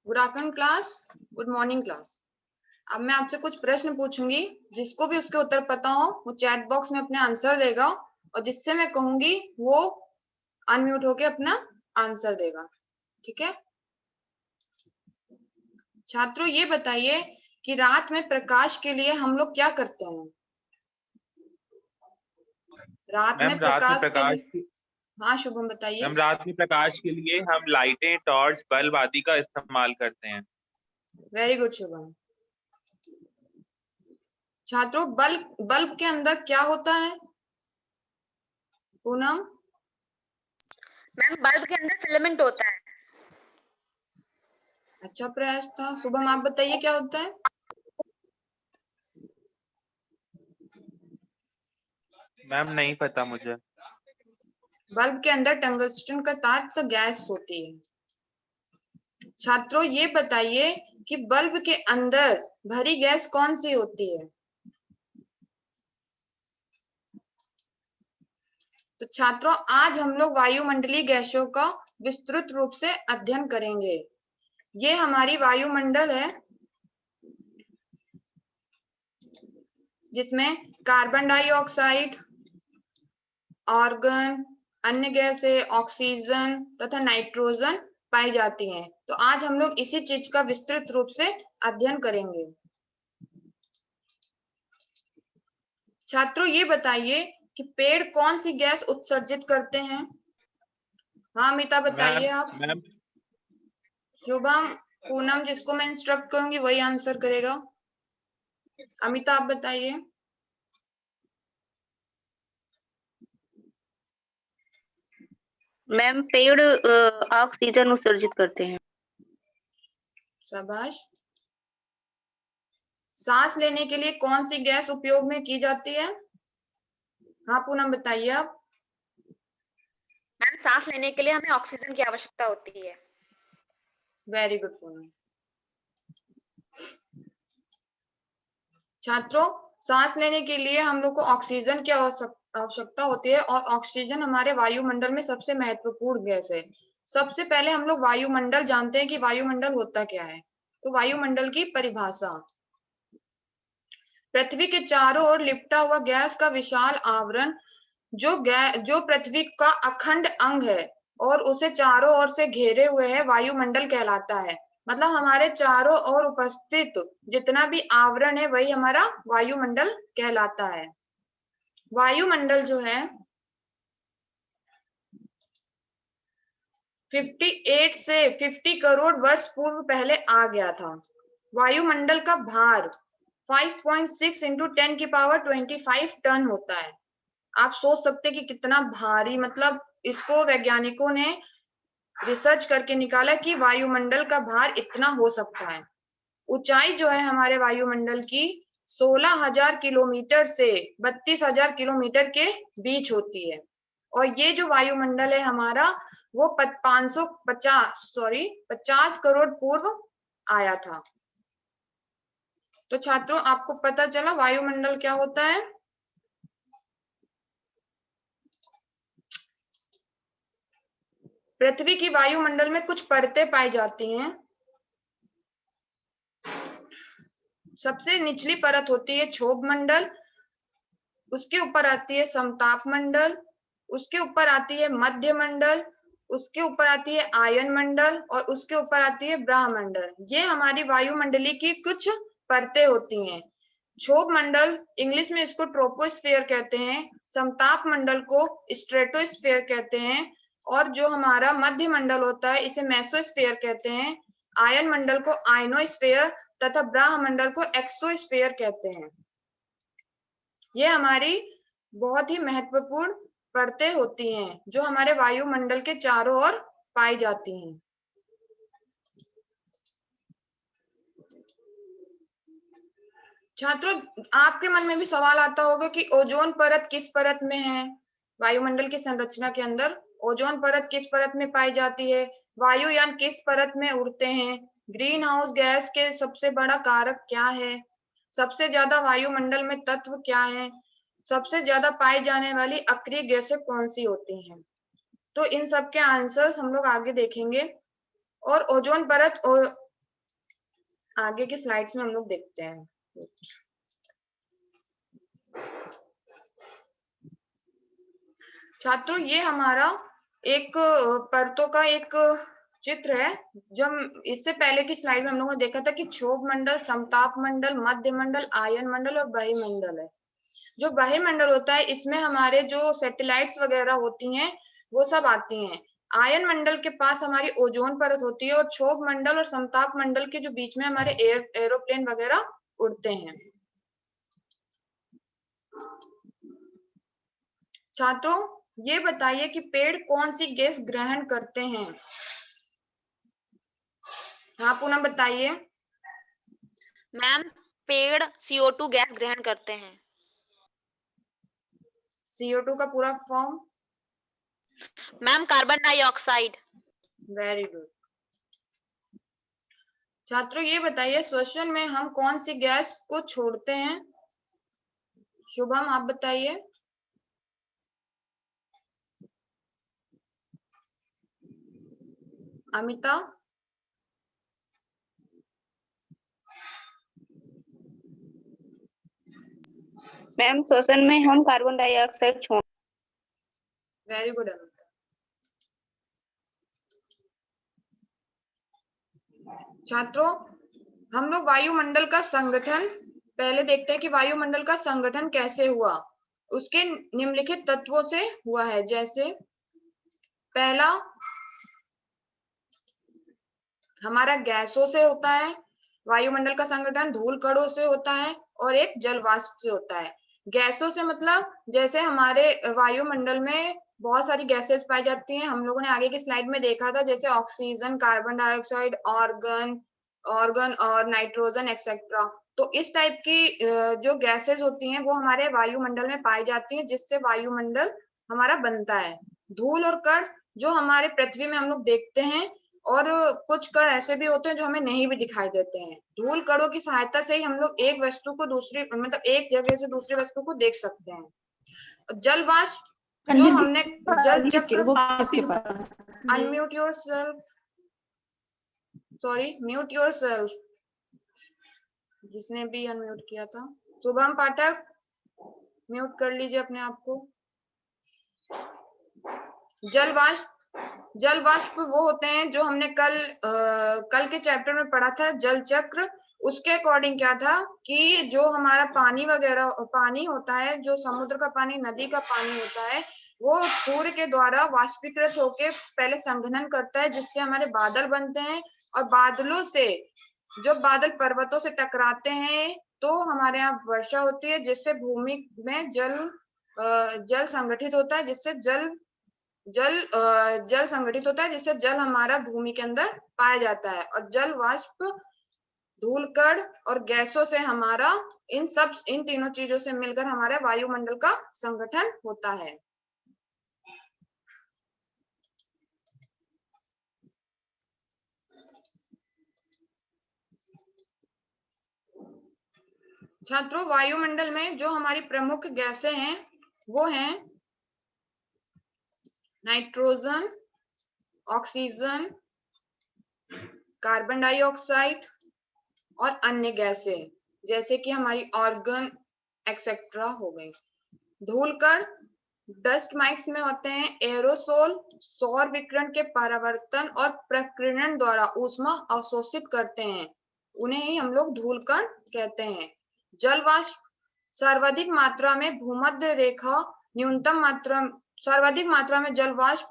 Good afternoon class, good morning class. अब मैं आपसे कुछ प्रश्न पूछूंगी, जिसको भी उसके उत्तर पता हो वो चैट बॉक्स में अपने आंसर देगा, और जिससे मैं कहूंगी वो अनम्यूट होके अपना आंसर देगा। ठीक है छात्रों, ये बताइए कि रात में प्रकाश के लिए हम लोग क्या करते हैं? रात में मैम रात में प्रकाश के प्रकाश लिए, की हाँ शुभम बताइए। मैम रात में प्रकाश के लिए हम लाइटें, टॉर्च, बल्ब आदि का इस्तेमाल करते हैं। Very good Shubham. छात्रों, बल्ब बल्ब के अंदर क्या होता है? पूनम। मैम बल्ब के अंदर फिलामेंट होता है। अच्छा प्रयास था। शुभम आप बताइए क्या होता है? मैम नहीं पता मुझे। बल्ब के अंदर टंगस्टन का तार तो गैस होती है। छात्रों ये बताइए कि बल्ब के अंदर भरी गैस कौन सी होती है? तो छात्रों आज हम लोग वायुमंडलीय गैसों का विस्तृत रूप से अध्ययन करेंगे। ये हमारी वायुमंडल है, जिसमें कार्बन डाइऑक्साइड, आर्गन, अन्य गैसें, ऑक्सीजन तथा नाइट्रोजन पाई जाती हैं। तो आज हम लोग इसी चीज का विस्तृत रूप से अध्ययन करेंगे। छात्रों ये बताइए कि पेड़ कौन सी गैस उत्सर्जित करते हैं? हाँ अमिता बताइए मैम आप। मैम शुभम, पूनम, जिसको मैं इंस्ट्रक्ट करूंगी वही आंसर करेगा। अमिता आप बताइए। मैम पेड़ ऑक्सीजन उत्सर्जित करते हैं। शाबाश। सांस लेने के लिए कौन सी गैस उपयोग में की जाती है? हाँ पूनम बताइए आप। मैम सांस लेने के लिए हमें ऑक्सीजन की आवश्यकता होती है। Very good Poonam. छात्रों सांस लेने के लिए हम लोग को ऑक्सीजन की आवश्यकता होती है, और ऑक्सीजन हमारे वायुमंडल में सबसे महत्वपूर्ण गैस है। सबसे पहले हम लोग वायुमंडल जानते हैं कि वायुमंडल होता क्या है। तो वायुमंडल की परिभाषा, पृथ्वी के चारों ओर लिपटा हुआ गैस का विशाल आवरण, जो पृथ्वी का अखंड अंग है और उसे चारों ओर से घेरे हुए है, वायुमंडल कहलाता है। मतलब हमारे चारों ओर उपस्थित जितना भी आवरण है वही हमारा वायुमंडल कहलाता है। वायुमंडल जो है 58 से 50 करोड़ वर्ष पूर्व पहले आ गया था। वायुमंडल का भार 5.6 इंटू 10 की पावर 25 टन होता है। आप सोच सकते कि कितना भारी, मतलब इसको वैज्ञानिकों ने रिसर्च करके निकाला कि वायुमंडल का भार इतना हो सकता है। ऊंचाई जो है हमारे वायुमंडल की 16,000 किलोमीटर से 32,000 किलोमीटर के बीच होती है। और ये जो वायुमंडल है हमारा वो 50 करोड़ पूर्व आया था। तो छात्रों आपको पता चला वायुमंडल क्या होता है। पृथ्वी की वायुमंडल में कुछ परतें पाई जाती हैं। सबसे निचली परत होती है क्षोभ मंडल, उसके ऊपर आती है समताप मंडल, उसके ऊपर आती है मध्य मंडल, उसके ऊपर आती है आयन मंडल, और उसके ऊपर आती है ब्रह्मंडल। ये हमारी वायुमंडली की कुछ परतें होती हैं। क्षोभ मंडल, इंग्लिश में इसको ट्रोपोस्फेयर कहते हैं, समताप मंडल को स्ट्रेटोस्फेयर कहते हैं, और जो हमारा मध्य मंडल होता है इसे मेसोस्फेयर कहते हैं। आयन मंडल को आयनोस्फेयर तथा ब्रह्मंडल को एक्सोस्फेयर कहते हैं। ये हमारी बहुत ही महत्वपूर्ण परतें होती हैं जो हमारे वायुमंडल के चारों ओर पाई जाती हैं। छात्रों आपके मन में भी सवाल आता होगा कि ओजोन परत किस परत में है? वायुमंडल की संरचना के अंदर ओजोन परत किस परत में पाई जाती है? वायुयान किस परत में उड़ते हैं? ग्रीन हाउस गैस के सबसे बड़ा कारक क्या है? सबसे ज्यादा वायुमंडल में तत्व क्या है? सबसे ज्यादा पाई जाने वाली अक्रिय गैसें कौन सी होती हैं? तो इन सब के आंसर्स हम लोग आगे देखेंगे। और ओजोन परत आगे की स्लाइड्स में हम लोग देखते हैं। छात्रों, ये हमारा एक परतों का एक चित्र है। जब इससे पहले की स्लाइड में हम लोगों ने देखा था कि क्षोभ मंडल, समताप मंडल, मध्य मंडल, आयन मंडल और बहिर्मंडल है। जो बहिर्मंडल होता है, इसमें हमारे जो सैटेलाइट्स वगैरह होती हैं वो सब आती हैं। आयन मंडल के पास हमारी ओजोन परत होती है और क्षोभ मंडल और समताप मंडल के जो बीच में हमारे एरोप्लेन वगैरह उड़ते हैं। छात्रों, ये बताइए कि पेड़ कौन सी गैस ग्रहण करते हैं? हाँ पूनम बताइए। मैम पेड़ CO2 गैस ग्रहण करते हैं। CO2 का पूरा form? Ma'am carbon dioxide. Very good. छात्रों, ये बताइए श्वसन में हम कौन सी गैस को छोड़ते हैं? शुभम आप बताइए। अमिता? मैम श्वसन में हम कार्बन डाइऑक्साइड छोड़। Very good Amita. छात्रों, हम लोग वायुमंडल का संगठन पहले देखते हैं कि वायुमंडल का संगठन कैसे हुआ। उसके निम्नलिखित तत्वों से हुआ है। जैसे पहला हमारा गैसों से होता है, वायुमंडल का संगठन धूल कणों से होता है और एक जल वाष्प से होता है। गैसों से मतलब जैसे हमारे वायुमंडल में बहुत सारी गैसेस पाई जाती हैं। हम लोगों ने आगे की स्लाइड में देखा था, जैसे oxygen, carbon dioxide, organ organ और नाइट्रोजन एक्सेट्रा। तो इस टाइप की जो गैसेस होती हैं वो हमारे वायुमंडल में पाई जाती हैं, जिससे वायुमंडल हमारा बनता है। धूल और कण जो हमारे पृथ्वी में हम लोग देखते हैं, और कुछ कण ऐसे भी होते हैं जो हमें नहीं भी दिखाई देते हैं। धूल कणों की सहायता से ही हम लोग एक वस्तु को दूसरी मतलब एक जगह से दूसरी वस्तु को देख सकते हैं। जल वाष्प जो हमने जल चक्र। किसके पास? Unmute yourself, sorry mute yourself, जिसने भी अनम्यूट किया था। शुभम पाठक म्यूट कर लीजिए अपने आप को। जल वाष्प वो होते हैं जो हमने कल के चैप्टर में पढ़ा था, जल चक्र। उसके अकॉर्डिंग क्या था कि जो हमारा पानी वगैरह पानी होता है, जो समुद्र का पानी, नदी का पानी होता है, वो सूर्य के द्वारा वाष्पीकृत होके पहले संघनन करता है, जिससे हमारे बादल बनते हैं। और बादलों से जब बादल पर्वतों से टकराते हैं तो हमारे यहाँ वर्षा होती है, जिससे भूमि में जल संगठित होता है, जिससे जल संगठित होता है, जिससे जल हमारा भूमि के अंदर पाया जाता है। और जल वाष्प, धूलकण और गैसों से हमारा इन तीनों चीजों से मिलकर हमारे वायुमंडल का संगठन होता है। छात्रों, वायुमंडल में जो हमारी प्रमुख गैसें हैं वो हैं नाइट्रोजन, ऑक्सीजन, कार्बन डाइऑक्साइड और अन्य गैसें, जैसे कि हमारी ऑर्गन एक्सेट्रा हो गई। धूलकण डस्ट माइट्स में होते हैं। एरोसोल सौर विकिरण के परावर्तन और प्रकीर्णन द्वारा ऊष्मा अवशोषित करते हैं, उन्हें ही हम लोग धूलकण कहते हैं। जल वाष्प सर्वाधिक मात्रा में भूमध्य रेखा न्यूनतम मात्रा सर्वाधिक मात्रा में जल वाष्प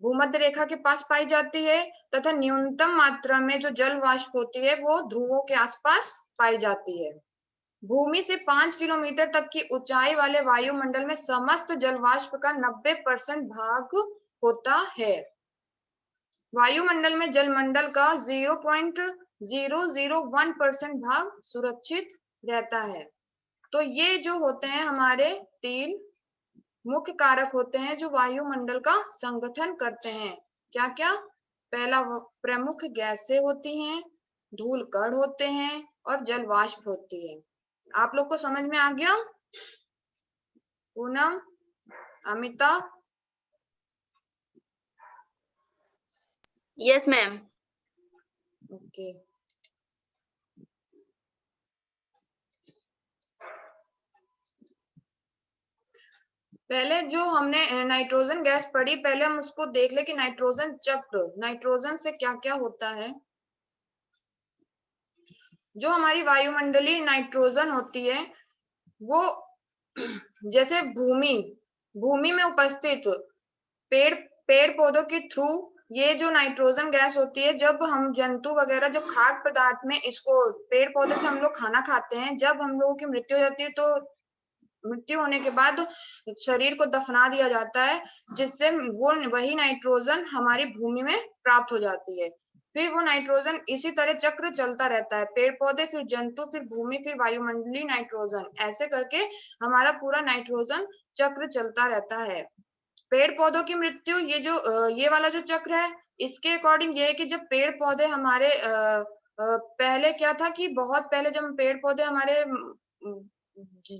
भूमध्य रेखा के पास पाई जाती है, तथा न्यूनतम मात्रा में जो जल वाष्प होती है वो ध्रुवों के आसपास पाई जाती है। भूमि से 5 किलोमीटर तक की ऊंचाई वाले वायुमंडल में समस्त जल वाष्प का 90% भाग होता है। वायुमंडल में जलमंडल का 0.001% भाग सुरक्षित रहता है। तो ये जो होते हैं हमारे 3 मुख्य कारक होते हैं जो वायुमंडल का संगठन करते हैं। क्या क्या? पहला प्रमुख गैसें होती हैं, धूल कण होते हैं और जल वाष्प होती है। आप लोग को समझ में आ गया? Poonam, Amita? Yes ma'am. Okay. पहले जो हमने नाइट्रोजन गैस पढ़ी, पहले हम उसको देख ले कि नाइट्रोजन चक्र, नाइट्रोजन से क्या क्या होता है। जो हमारी वायुमंडलीय नाइट्रोजन होती है वो जैसे भूमि में उपस्थित पेड़ पेड़ पौधों के थ्रू ये जो नाइट्रोजन गैस होती है, जब हम जंतु वगैरह जब खाद्य पदार्थ में इसको पेड़ पौधे से हम लोग खाना खाते हैं, जब हम लोगों की मृत्यु हो जाती है तो मृत्यु होने के बाद शरीर को दफना दिया जाता है, जिससे वो वही नाइट्रोजन हमारी भूमि में प्राप्त हो जाती है। फिर वो नाइट्रोजन इसी तरह चक्र चलता रहता है, पेड़ पौधे, फिर जंतु, फिर भूमि, फिर वायुमंडलीय नाइट्रोजन, ऐसे करके हमारा पूरा नाइट्रोजन चक्र चलता रहता है। पेड़ पौधों की मृत्यु, ये वाला जो चक्र है, इसके अकॉर्डिंग ये है कि जब पेड़ पौधे हमारे पहले क्या था कि बहुत पहले जब पेड़ पौधे हमारे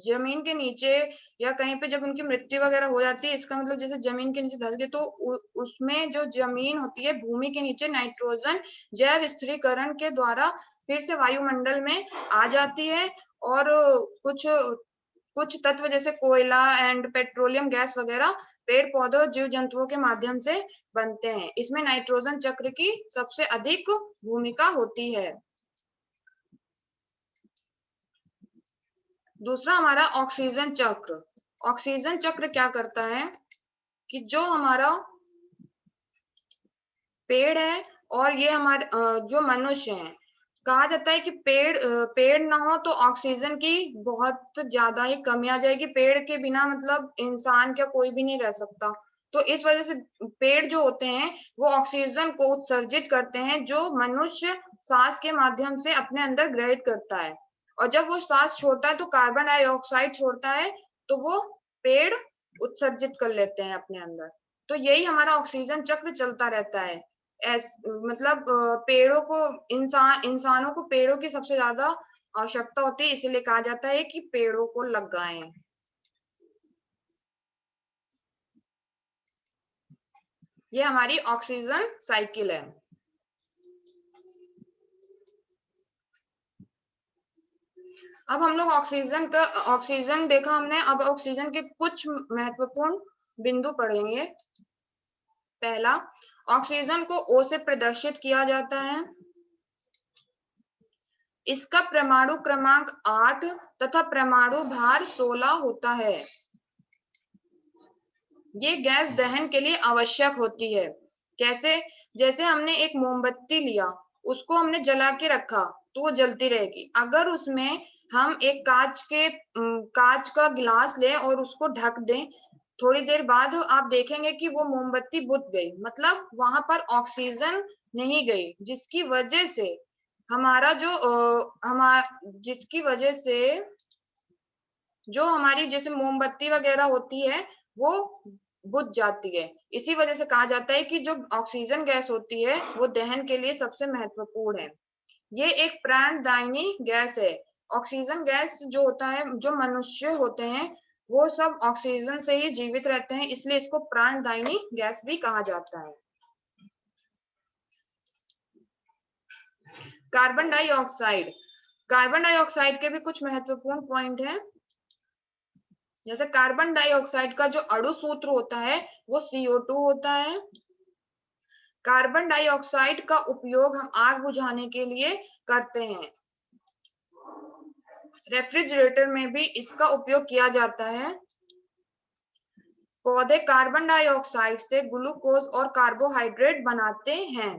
जमीन के नीचे या कहीं पे जब उनकी मृत्यु वगैरह हो जाती है, इसका मतलब जैसे जमीन के नीचे धस गए, तो उसमें जो जमीन होती है, भूमि के नीचे नाइट्रोजन जैव स्थिरीकरण के द्वारा फिर से वायुमंडल में आ जाती है, और कुछ कुछ तत्व जैसे कोयला एंड पेट्रोलियम गैस वगैरह पेड़ पौधों जीव जंतुओं के माध्यम से बनते हैं। इसमें नाइट्रोजन चक्र की सबसे अधिक भूमिका होती है। दूसरा हमारा ऑक्सीजन चक्र। ऑक्सीजन चक्र क्या करता है कि जो हमारा पेड़ है और ये हमारे जो मनुष्य हैं, कहा जाता है कि पेड़ ना हो तो ऑक्सीजन की बहुत ज्यादा ही कमी आ जाएगी। पेड़ के बिना मतलब इंसान क्या कोई भी नहीं रह सकता। तो इस वजह से पेड़ जो होते हैं वो ऑक्सीजन को उत्सर्जित करते हैं, जो मनुष्य सांस के माध्यम से अपने अंदर ग्रहित करता है, और जब वो सांस छोड़ता है तो कार्बन डाइऑक्साइड छोड़ता है, तो वो पेड़ उत्सर्जित कर लेते हैं अपने अंदर। तो यही हमारा ऑक्सीजन चक्र चलता रहता है। मतलब पेड़ों को इंसानों को पेड़ों की सबसे ज्यादा आवश्यकता होती है, इसीलिए कहा जाता है कि पेड़ों को लगाएं। ये हमारी ऑक्सीजन साइकिल है। अब हम लोग ऑक्सीजन देखा हमने, अब ऑक्सीजन के कुछ महत्वपूर्ण बिंदु पढ़ेंगे। पहला, ऑक्सीजन को O से प्रदर्शित किया जाता है। इसका परमाणु क्रमांक 8 तथा परमाणु भार 16 होता है। ये गैस दहन के लिए आवश्यक होती है। कैसे? जैसे हमने एक मोमबत्ती लिया, उसको हमने जला के रखा तो वो जलती रहेगी। अगर उसमें हम एक कांच का गिलास लें और उसको ढक दें, थोड़ी देर बाद आप देखेंगे कि वो मोमबत्ती बुझ गई, मतलब वहां पर ऑक्सीजन नहीं गई, जिसकी वजह से हमारा जो जिसकी वजह से जो हमारी जैसे मोमबत्ती वगैरह होती है वो बुझ जाती है। इसी वजह से कहा जाता है कि जो ऑक्सीजन गैस होती है वो दहन के लिए सबसे महत्वपूर्ण है। ये एक प्राणदायिनी गैस है। ऑक्सीजन गैस जो होता है, जो मनुष्य होते हैं वो सब ऑक्सीजन से ही जीवित रहते हैं, इसलिए इसको प्राणदायिनी गैस भी कहा जाता है। Carbon dioxide. कार्बन डाइऑक्साइड के भी कुछ महत्वपूर्ण पॉइंट हैं। जैसे कार्बन डाइऑक्साइड का जो अणु सूत्र होता है वो CO2 होता है। कार्बन डाइऑक्साइड का उपयोग हम आग बुझाने के लिए करते हैं। रेफ्रिजरेटर में भी इसका उपयोग किया जाता है। पौधे कार्बन डाइऑक्साइड से ग्लूकोज और कार्बोहाइड्रेट बनाते हैं।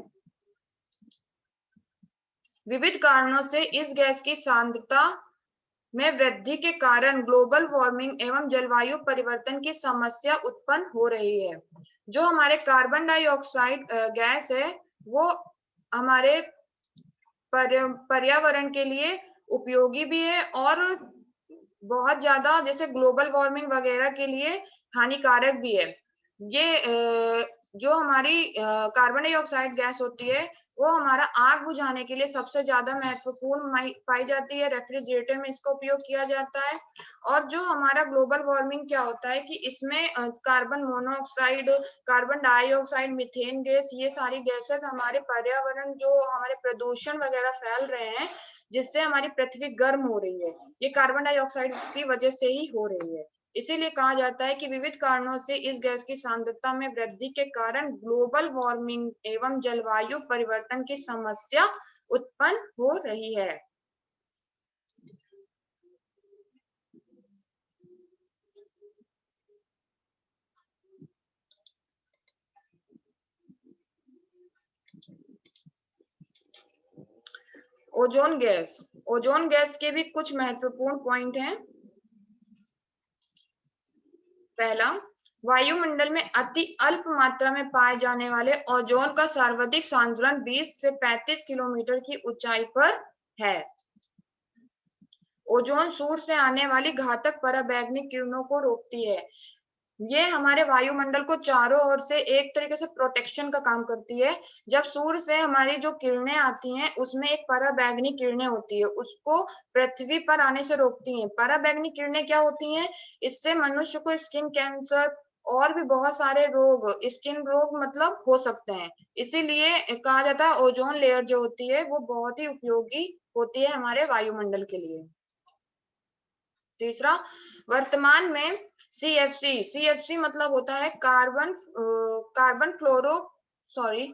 विविध कारणों से इस गैस की सांद्रता में वृद्धि के कारण ग्लोबल वार्मिंग एवं जलवायु परिवर्तन की समस्या उत्पन्न हो रही है। जो हमारे कार्बन डाइऑक्साइड गैस है वो हमारे पर्यावरण के लिए उपयोगी भी है, और बहुत ज्यादा जैसे ग्लोबल वार्मिंग वगैरह के लिए हानिकारक भी है। ये जो हमारी कार्बन डाइऑक्साइड गैस होती है वो हमारा आग बुझाने के लिए सबसे ज्यादा महत्वपूर्ण पाई जाती है। रेफ्रिजरेटर में इसका उपयोग किया जाता है। और जो हमारा ग्लोबल वार्मिंग क्या होता है कि इसमें carbon monoxide, carbon dioxide, methane gas, ये सारी गैसेस हमारे पर्यावरण जो हमारे प्रदूषण वगैरह फैल रहे हैं, जिससे हमारी पृथ्वी गर्म हो रही है, ये कार्बन डाइऑक्साइड की वजह से ही हो रही है। इसीलिए कहा जाता है कि विविध कारणों से इस गैस की सांद्रता में वृद्धि के कारण ग्लोबल वार्मिंग एवं जलवायु परिवर्तन की समस्या उत्पन्न हो रही है। ओजोन गैस के भी कुछ महत्वपूर्ण पॉइंट हैं। पहला, वायुमंडल में अति अल्प मात्रा में पाए जाने वाले ओजोन का सर्वाधिक सांद्रण 20 से 35 किलोमीटर की ऊंचाई पर है। ओजोन सूर्य से आने वाली घातक पराबैंगनी किरणों को रोकती है। ये हमारे वायुमंडल को चारों ओर से एक तरीके से प्रोटेक्शन का काम करती है। जब सूर्य से हमारी जो किरणें आती हैं उसमें एक पराबैंगनी किरणें होती है, उसको पृथ्वी पर आने से रोकती हैं। पराबैंगनी किरणें क्या होती हैं? इससे मनुष्य को स्किन कैंसर और भी बहुत सारे रोग, स्किन रोग मतलब हो सकते हैं। इसीलिए कहा जाता है ओजोन लेयर जो होती है वो बहुत ही उपयोगी होती है हमारे वायुमंडल के लिए। तीसरा, वर्तमान में सीएफसी मतलब होता है कार्बन फ्लोरो सॉरी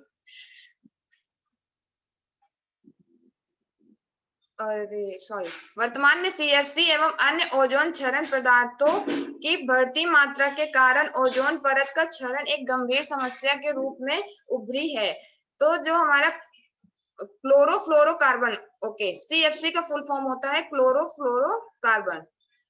वर्तमान में सीएफसी एवं अन्य ओजोन क्षरण पदार्थों की बढ़ती मात्रा के कारण ओजोन परत का क्षरण एक गंभीर समस्या के रूप में उभरी है। तो जो हमारा क्लोरोफ्लोरोकार्बन, ओके, सीएफसी का फुल फॉर्म होता है क्लोरोफ्लोरोकार्बन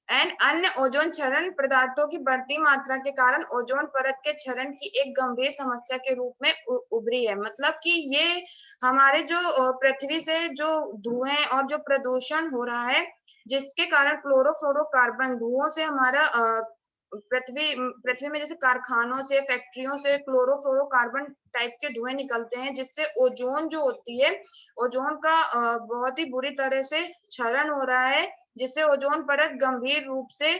एंड अन्य ओजोन क्षरण पदार्थों की बढ़ती मात्रा के कारण ओजोन परत के क्षरण की एक गंभीर समस्या के रूप में उभरी है। मतलब कि ये हमारे जो पृथ्वी से जो धुएं और जो प्रदूषण हो रहा है, जिसके कारण क्लोरोफ्लोरोकार्बन धुओं से हमारा पृथ्वी में जैसे कारखानों से, फैक्ट्रियों से क्लोरोफ्लोरोकार्बन टाइप के धुएं निकलते हैं, जिससे ओजोन जो होती है, ओजोन का बहुत ही बुरी तरह से क्षरण हो रहा है, जिससे ओजोन परत गंभीर रूप से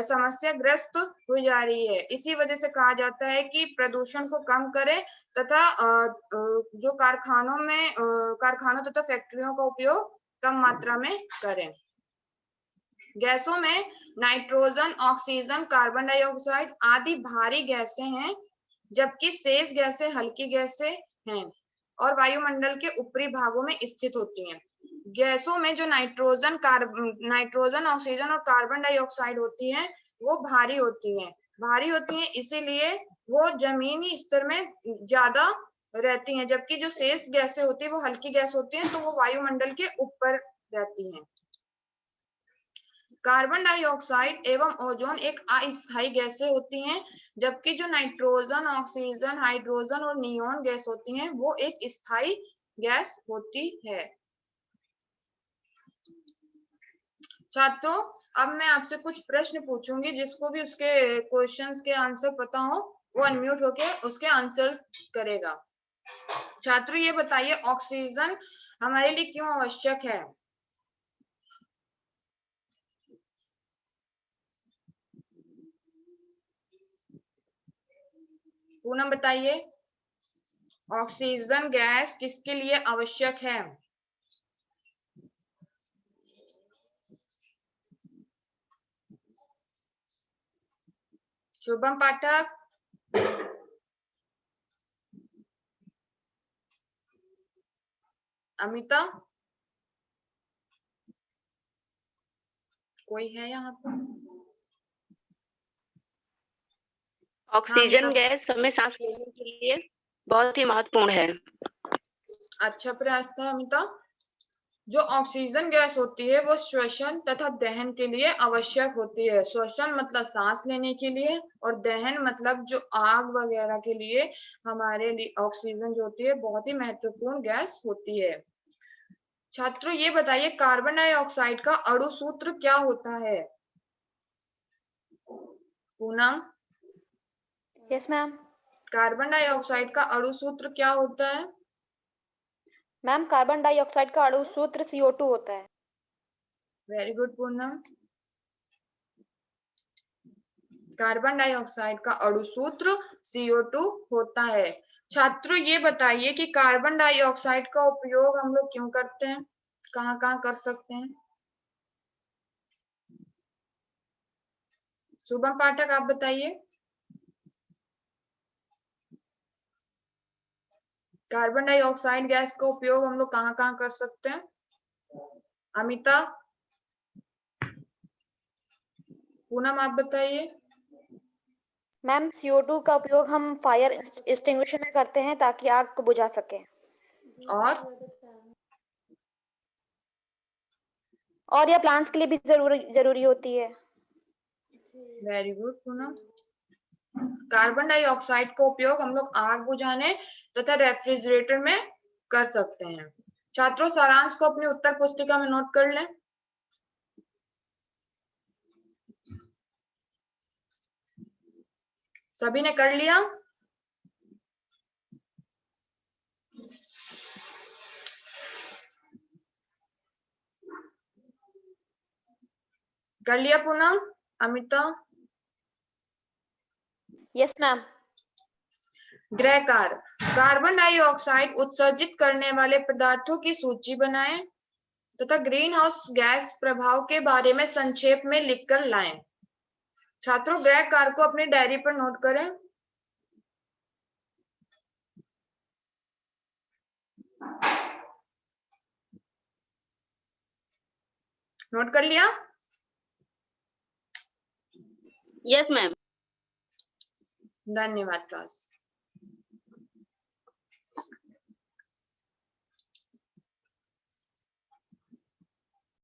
समस्याग्रस्त हो जा रही है। इसी वजह से कहा जाता है कि प्रदूषण को कम करें तथा जो कारखानों तथा फैक्ट्रियों का उपयोग कम मात्रा में करें। गैसों में नाइट्रोजन, ऑक्सीजन, कार्बन डाइऑक्साइड आदि भारी गैसें हैं, जबकि शेष गैसें हल्की गैसें हैं और वायुमंडल के ऊपरी भागों में स्थित होती हैं। गैसों में जो नाइट्रोजन, ऑक्सीजन और कार्बन डाइऑक्साइड होती हैं वो भारी होती हैं, इसीलिए वो जमीनी स्तर में ज्यादा रहती हैं, जबकि जो शेष गैसें होती है वो हल्की गैस होती हैं, तो वो वायुमंडल के ऊपर रहती हैं। कार्बन डाइऑक्साइड एवं ओजोन एक अस्थायी गैसें होती हैं, जबकि जो नाइट्रोजन, ऑक्सीजन, हाइड्रोजन और नियोन गैस होती हैं वो एक स्थायी गैस होती है। छात्रों, अब मैं आपसे कुछ प्रश्न पूछूंगी, जिसको भी उसके क्वेश्चंस के आंसर पता हो वो अनम्यूट होके उसके आंसर करेगा। छात्रों, ये बताइए ऑक्सीजन हमारे लिए क्यों आवश्यक है? पूनम बताइए, ऑक्सीजन गैस किसके लिए आवश्यक है? शुभम पाठक, अमिता, कोई है यहाँ पर? ऑक्सीजन गैस हमें सांस लेने के लिए बहुत ही महत्वपूर्ण है। अच्छा प्रयास था अमिता। जो ऑक्सीजन गैस होती है वो श्वसन तथा दहन के लिए आवश्यक होती है। श्वसन मतलब सांस लेने के लिए, और दहन मतलब जो आग वगैरह के लिए हमारे लिए ऑक्सीजन जो होती है बहुत ही महत्वपूर्ण गैस होती है। छात्रों, ये बताइए कार्बन डाइऑक्साइड का अणु सूत्र क्या होता है? Poonam, yes ma'am. Carbon dioxide का अणु सूत्र क्या होता है? मैम, कार्बन डाइऑक्साइड का अणु सूत्र CO2 होता है। Very good Poonam. Carbon dioxide का अणु सूत्र CO2 होता है। छात्रों, ये बताइए कि कार्बन डाइऑक्साइड का उपयोग हम लोग क्यों करते हैं, कहाँ कहाँ कर सकते हैं? शुभम पाठक आप बताइए। कार्बन डाइऑक्साइड गैस का उपयोग हम लोग कहाँ कहाँ कर सकते हैं? अमिता, पूनम आप बताइए। मैम CO2 का उपयोग हम फायर एक्सटिंग्विशर में करते हैं ताकि आग को बुझा सके। और यह प्लांट्स के लिए भी जरूरी होती है। Very good Poonam. Carbon dioxide का उपयोग हम लोग आग बुझाने तथा रेफ्रिजरेटर में कर सकते हैं। छात्रों सारांश को अपनी उत्तर पुस्तिका में नोट कर लें। सभी ने कर लिया? कर लिया पूनम? अमिता? Yes ma'am. गृह कार्य, कार्बन डाइऑक्साइड उत्सर्जित करने वाले पदार्थों की सूची बनाएं तथा ग्रीन हाउस गैस प्रभाव के बारे में संक्षेप में लिखकर लाएं। छात्रों गृह कार्य को अपनी डायरी पर नोट करें। नोट कर लिया? Yes ma'am. धन्यवाद क्लास।